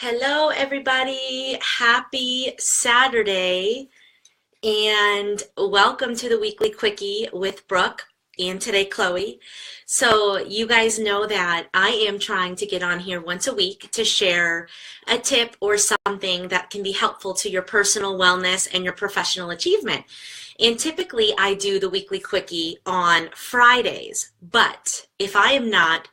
Hello, everybody. Happy Saturday, and welcome to the Weekly Quickie with Brooke and today Chloe. So, you guys know that I am trying to get on here once a week to share a tip or something that can be helpful to your personal wellness and your professional achievement. And typically, I do the Weekly Quickie on Fridays, but if I am not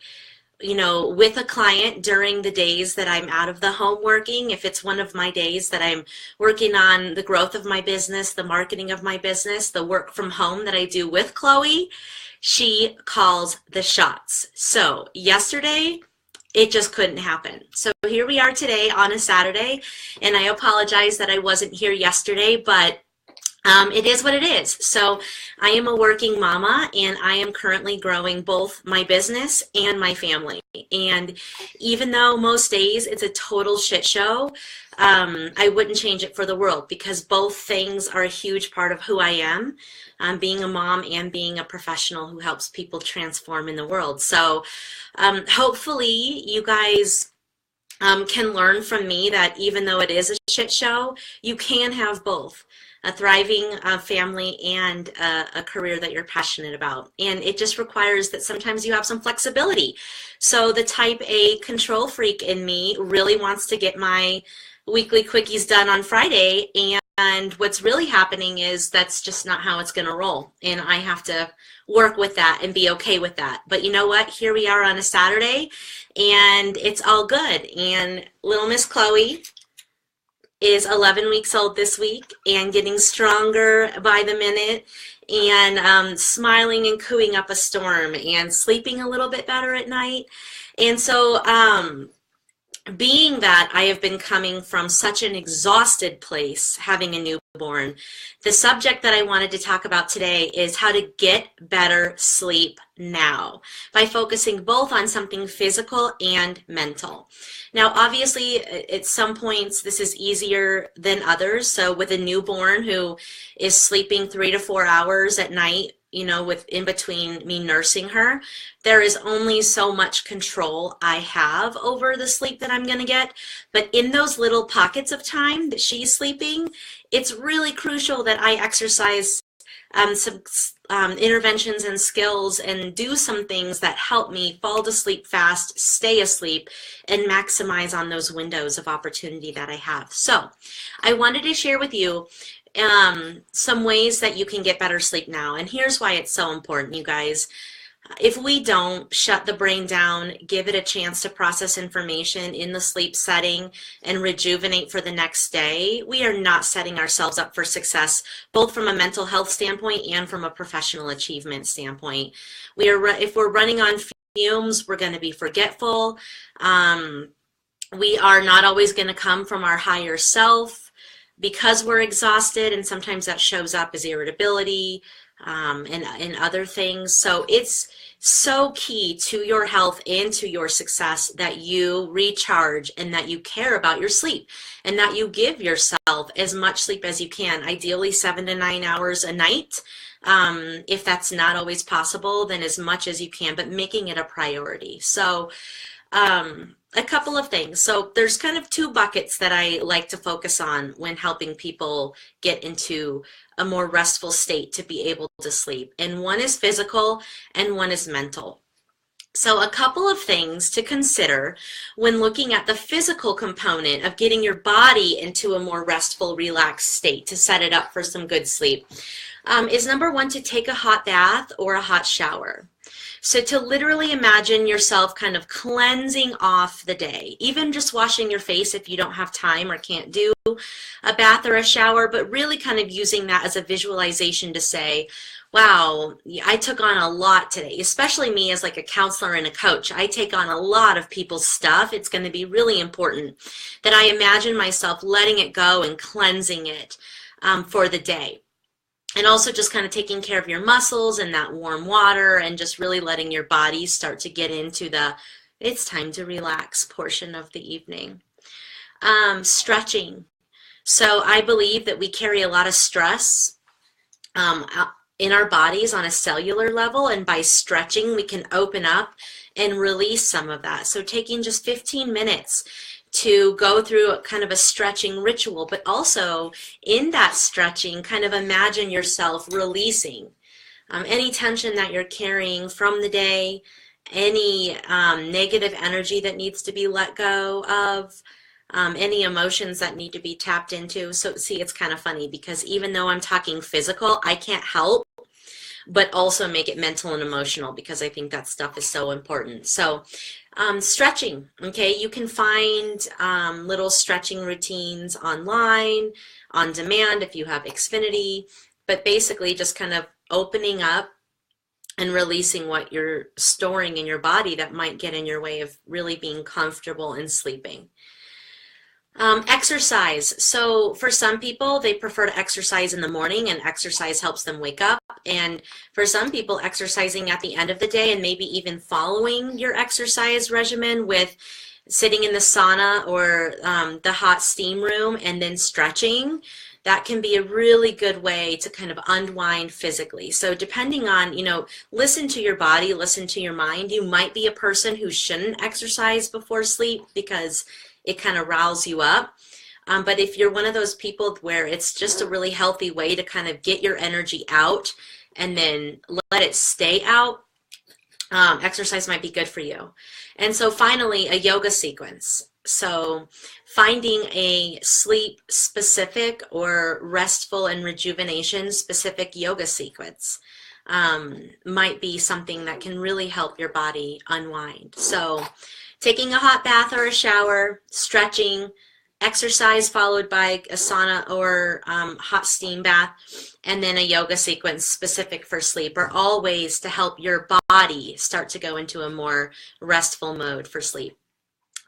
with a client during the days that I'm out of the home working, if it's one of my days that I'm working on the growth of my business, the marketing of my business, the work from home that I do with Chloe, she calls the shots. So yesterday, it just couldn't happen. So here we are today on a Saturday, and I apologize that I wasn't here yesterday, but it is what it is. So I am a working mama, and I am currently growing both my business and my family. And even though most days it's a total shit show, I wouldn't change it for the world because both things are a huge part of who I am, being a mom and being a professional who helps people transform in the world. So hopefully you guys can learn from me that even though it is a shit show, you can have both a thriving family and a career that you're passionate about. And it just requires that sometimes you have some flexibility. So the type A control freak in me really wants to get my weekly quickies done on Friday. And what's really happening is that's just not how it's going to roll. And I have to work with that and be okay with that. But you know what? Here we are on a Saturday, and it's all good. And little Miss Chloe is 11 weeks old this week and getting stronger by the minute, and smiling and cooing up a storm and sleeping a little bit better at night. And so being that I have been coming from such an exhausted place having a newborn, the subject that I wanted to talk about today is how to get better sleep now by focusing both on something physical and mental. Now, obviously, at some points, this is easier than others. So with a newborn who is sleeping 3 to 4 hours at night, with in between me nursing her, there is only so much control I have over the sleep that I'm going to get. But in those little pockets of time that she's sleeping, it's really crucial that I exercise some interventions and skills and do some things that help me fall to sleep fast, stay asleep, and maximize on those windows of opportunity that I have. So I wanted to share with you some ways that you can get better sleep now. And here's why it's so important, you guys. If we don't shut the brain down, give it a chance to process information in the sleep setting and rejuvenate for the next day, we are not setting ourselves up for success, both from a mental health standpoint and from a professional achievement standpoint. If we're running on fumes, we're going to be forgetful. We are not always going to come from our higher self because we're exhausted, and sometimes that shows up as irritability, and other things. So it's so key to your health and to your success that you recharge and that you care about your sleep and that you give yourself as much sleep as you can, ideally 7 to 9 hours a night. If that's not always possible, then as much as you can, but making it a priority. So a couple of things. So there's kind of two buckets that I like to focus on when helping people get into a more restful state to be able to sleep. And one is physical and one is mental. So a couple of things to consider when looking at the physical component of getting your body into a more restful, relaxed state to set it up for some good sleep is number one, to take a hot bath or a hot shower. So to literally imagine yourself kind of cleansing off the day, even just washing your face if you don't have time or can't do a bath or a shower, but really kind of using that as a visualization to say, wow, I took on a lot today, especially me as like a counselor and a coach. I take on a lot of people's stuff. It's going to be really important that I imagine myself letting it go and cleansing it for the day. And also just kind of taking care of your muscles and that warm water and just really letting your body start to get into the it's time to relax portion of the evening. Stretching. So I believe that we carry a lot of stress in our bodies on a cellular level, and by stretching we can open up and release some of that. So taking just 15 minutes to go through kind of a stretching ritual, but also in that stretching, kind of imagine yourself releasing any tension that you're carrying from the day, any negative energy that needs to be let go of, any emotions that need to be tapped into. So see, it's kind of funny because even though I'm talking physical, I can't help but also make it mental and emotional because I think that stuff is so important. So stretching, okay, you can find little stretching routines online, on demand if you have Xfinity, but basically just kind of opening up and releasing what you're storing in your body that might get in your way of really being comfortable and sleeping. Exercise. So for some people, they prefer to exercise in the morning and exercise helps them wake up. And for some people, exercising at the end of the day and maybe even following your exercise regimen with sitting in the sauna or the hot steam room and then stretching, that can be a really good way to kind of unwind physically. So depending on, listen to your body, listen to your mind. You might be a person who shouldn't exercise before sleep because it kind of riles you up. But if you're one of those people where it's just a really healthy way to kind of get your energy out and then let it stay out, exercise might be good for you. And so finally, a yoga sequence. So finding a sleep specific or restful and rejuvenation specific yoga sequence might be something that can really help your body unwind. So taking a hot bath or a shower, stretching, exercise followed by a sauna or hot steam bath, and then a yoga sequence specific for sleep are all ways to help your body start to go into a more restful mode for sleep.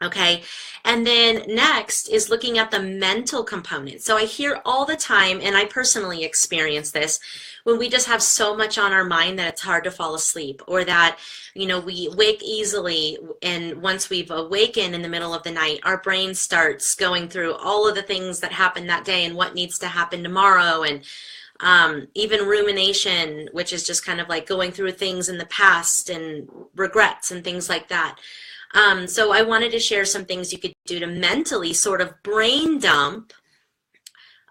Okay, and then next is looking at the mental component. So I hear all the time, and I personally experience this, when we just have so much on our mind that it's hard to fall asleep, or that, we wake easily, and once we've awakened in the middle of the night, our brain starts going through all of the things that happened that day and what needs to happen tomorrow, and even rumination, which is just kind of like going through things in the past and regrets and things like that. So I wanted to share some things you could do to mentally sort of brain dump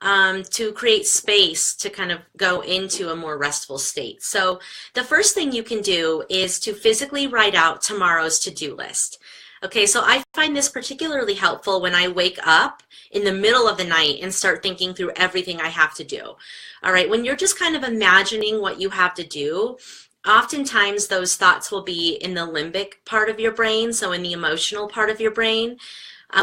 to create space to kind of go into a more restful state. So the first thing you can do is to physically write out tomorrow's to-do list. Okay, so I find this particularly helpful when I wake up in the middle of the night and start thinking through everything I have to do. All right, when you're just kind of imagining what you have to do, oftentimes those thoughts will be in the limbic part of your brain, so in the emotional part of your brain,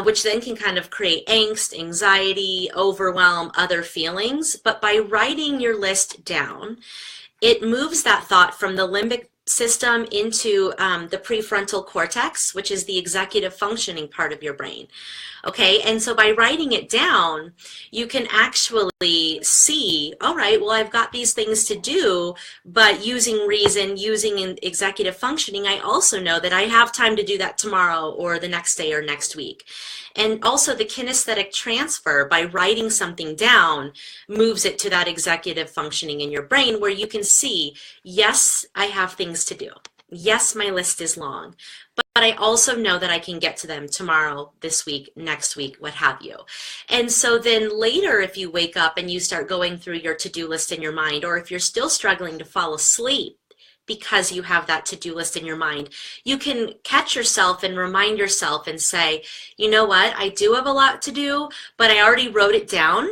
which then can kind of create angst, anxiety, overwhelm, other feelings. But by writing your list down, it moves that thought from the limbic system into the prefrontal cortex, which is the executive functioning part of your brain. Okay, and so by writing it down, you can actually see, all right, well, I've got these things to do, but using reason, using executive functioning, I also know that I have time to do that tomorrow or the next day or next week. And also the kinesthetic transfer by writing something down moves it to that executive functioning in your brain where you can see, yes, I have things to do. Yes, my list is long, but I also know that I can get to them tomorrow, this week, next week, what have you. And so then later, if you wake up and you start going through your to-do list in your mind, or if you're still struggling to fall asleep because you have that to-do list in your mind, you can catch yourself and remind yourself and say, you know what, I do have a lot to do, but I already wrote it down.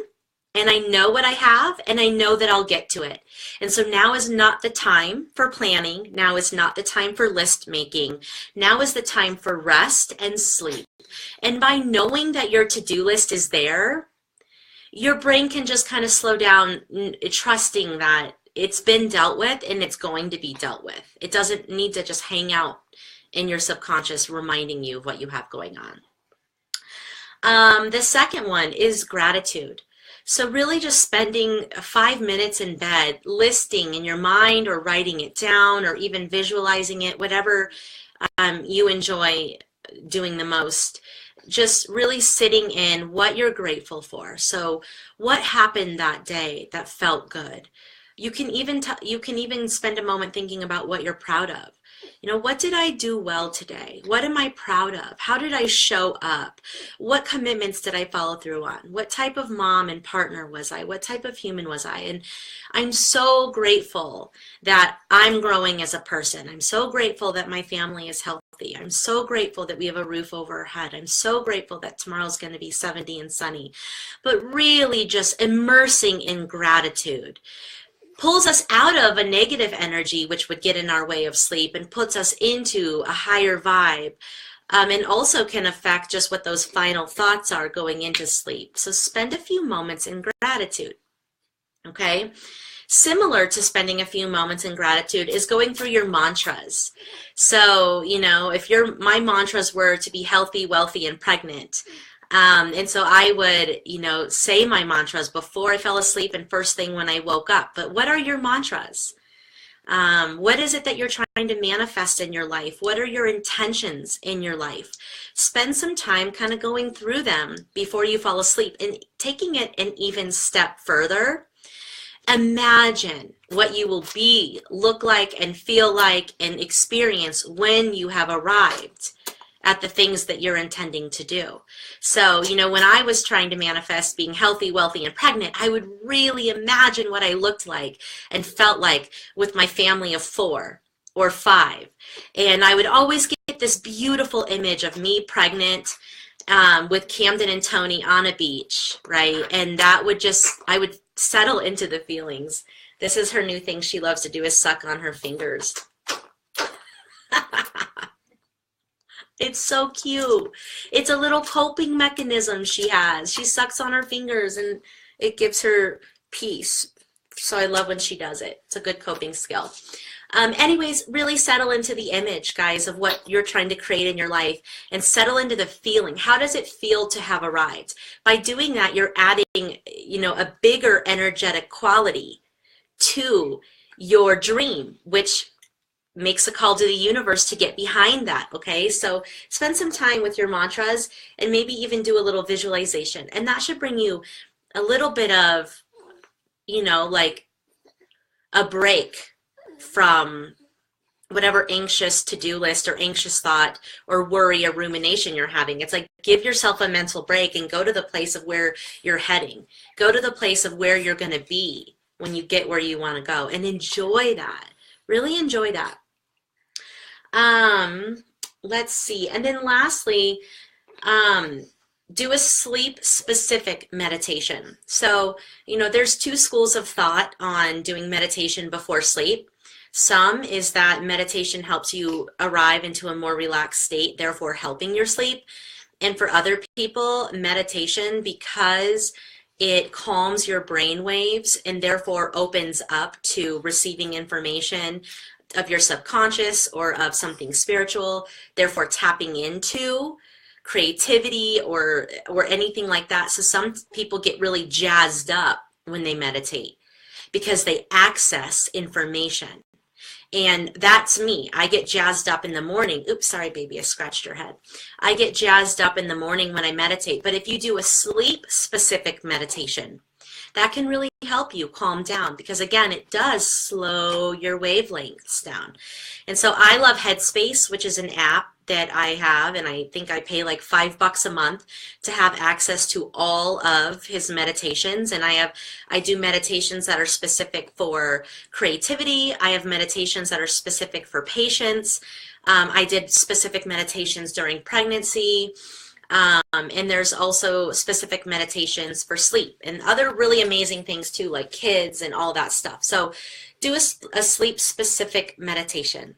And I know what I have, and I know that I'll get to it. And so now is not the time for planning. Now is not the time for list making. Now is the time for rest and sleep. And by knowing that your to-do list is there, your brain can just kind of slow down, trusting that it's been dealt with and it's going to be dealt with. It doesn't need to just hang out in your subconscious reminding you of what you have going on. The second one is gratitude. So really just spending 5 minutes in bed, listing in your mind or writing it down or even visualizing it, whatever you enjoy doing the most, just really sitting in what you're grateful for. So what happened that day that felt good? You can even spend a moment thinking about what you're proud of. What did I do well today? What am I proud of? How did I show up? What commitments did I follow through on? What type of mom and partner was I? What type of human was I? And I'm so grateful that I'm growing as a person. I'm so grateful that my family is healthy. I'm so grateful that we have a roof over our head. I'm so grateful that tomorrow's going to be 70 and sunny. But really just immersing in gratitude pulls us out of a negative energy, which would get in our way of sleep, and puts us into a higher vibe, and also can affect just what those final thoughts are going into sleep. So spend a few moments in gratitude, okay? Similar to spending a few moments in gratitude is going through your mantras. So, if my mantras were to be healthy, wealthy, and pregnant, and so I would, say my mantras before I fell asleep and first thing when I woke up. But what are your mantras? What is it that you're trying to manifest in your life? What are your intentions in your life? Spend some time kind of going through them before you fall asleep and taking it an even step further. Imagine what you will be, look like, and feel like, and experience when you have arrived at the things that you're intending to do. So, when I was trying to manifest being healthy, wealthy, and pregnant, I would really imagine what I looked like and felt like with my family of 4 or 5. And I would always get this beautiful image of me pregnant with Camden and Tony on a beach, right? And that would I would settle into the feelings. This is her new thing she loves to do, is suck on her fingers. It's so cute. It's a little coping mechanism she has. She sucks on her fingers and it gives her peace. So I love when she does it. It's a good coping skill. Anyways, really settle into the image, guys, of what you're trying to create in your life, and settle into the feeling. How does it feel to have arrived? By doing that, you're adding, a bigger energetic quality to your dream, which makes a call to the universe to get behind that, okay? So spend some time with your mantras and maybe even do a little visualization. And that should bring you a little bit of, like a break from whatever anxious to-do list or anxious thought or worry or rumination you're having. It's like, give yourself a mental break and go to the place of where you're heading. Go to the place of where you're going to be when you get where you want to go, and enjoy that. Really enjoy that. Let's see. And then lastly, do a sleep-specific meditation. So, there's 2 schools of thought on doing meditation before sleep. Some is that meditation helps you arrive into a more relaxed state, therefore helping your sleep. And for other people, meditation, because it calms your brain waves and therefore opens up to receiving information of your subconscious or of something spiritual, therefore tapping into creativity or anything like that. So some people get really jazzed up when they meditate because they access information. And that's me. I get jazzed up in the morning. Oops, sorry, baby, I scratched your head. I get jazzed up in the morning when I meditate. But if you do a sleep-specific meditation, that can really help you calm down, because again, it does slow your wavelengths down. And so I love Headspace, which is an app that I have, and I think I pay like $5 a month to have access to all of his meditations. And I do meditations that are specific for creativity. I have meditations that are specific for patience. I did specific meditations during pregnancy. And there's also specific meditations for sleep and other really amazing things too, like kids and all that stuff. So do a sleep specific meditation.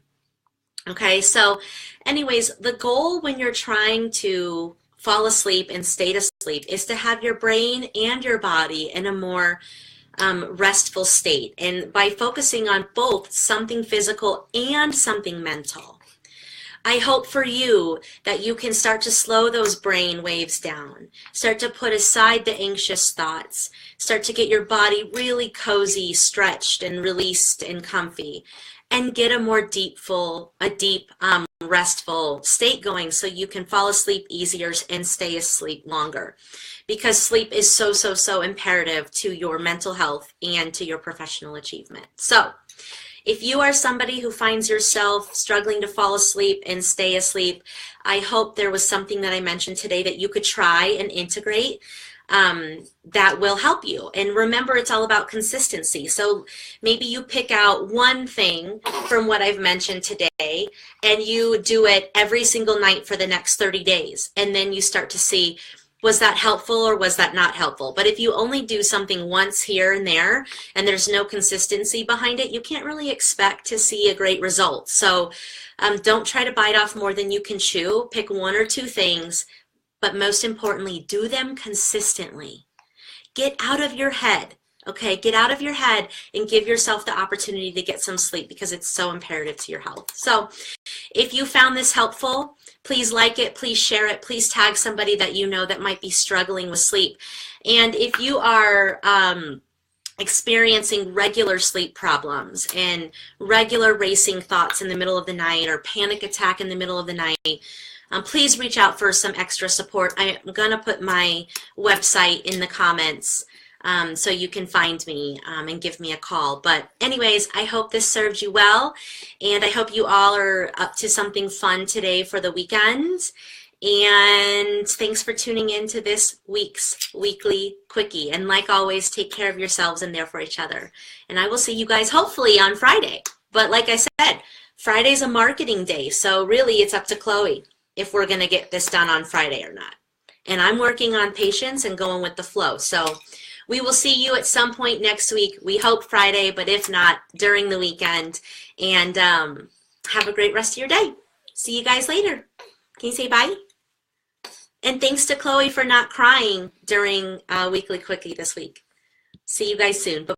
Okay, so anyways, the goal when you're trying to fall asleep and stay asleep is to have your brain and your body in a more restful state. And by focusing on both something physical and something mental, I hope for you that you can start to slow those brain waves down, start to put aside the anxious thoughts, start to get your body really cozy, stretched and released and comfy, and get a more deep, restful state going so you can fall asleep easier and stay asleep longer. Because sleep is so imperative to your mental health and to your professional achievement. So if you are somebody who finds yourself struggling to fall asleep and stay asleep, I hope there was something that I mentioned today that you could try and integrate that will help you. And remember, it's all about consistency. So maybe you pick out one thing from what I've mentioned today and you do it every single night for the next 30 days. And then you start to see, was that helpful or was that not helpful? But if you only do something once here and there and there's no consistency behind it, you can't really expect to see a great result. So don't try to bite off more than you can chew. Pick one or two things, but most importantly, do them consistently. Get out of your head, okay? Get out of your head and give yourself the opportunity to get some sleep because it's so imperative to your health. So if you found this helpful, please like it, please share it, please tag somebody that you know that might be struggling with sleep. And if you are experiencing regular sleep problems and regular racing thoughts in the middle of the night or panic attack in the middle of the night, please reach out for some extra support. I'm going to put my website in the comments so you can find me and give me a call. But anyways, I hope this served you well, and I hope you all are up to something fun today for the weekend. And thanks for tuning in to this week's Weekly Quickie. And like always, take care of yourselves and there for each other. And I will see you guys hopefully on Friday. But like I said, Friday's a marketing day, so really it's up to Chloe if we're going to get this done on Friday or not. And I'm working on patience and going with the flow. So we will see you at some point next week. We hope Friday, but if not, during the weekend. And have a great rest of your day. See you guys later. Can you say bye? And thanks to Chloe for not crying during Weekly Quickie this week. See you guys soon. Bye.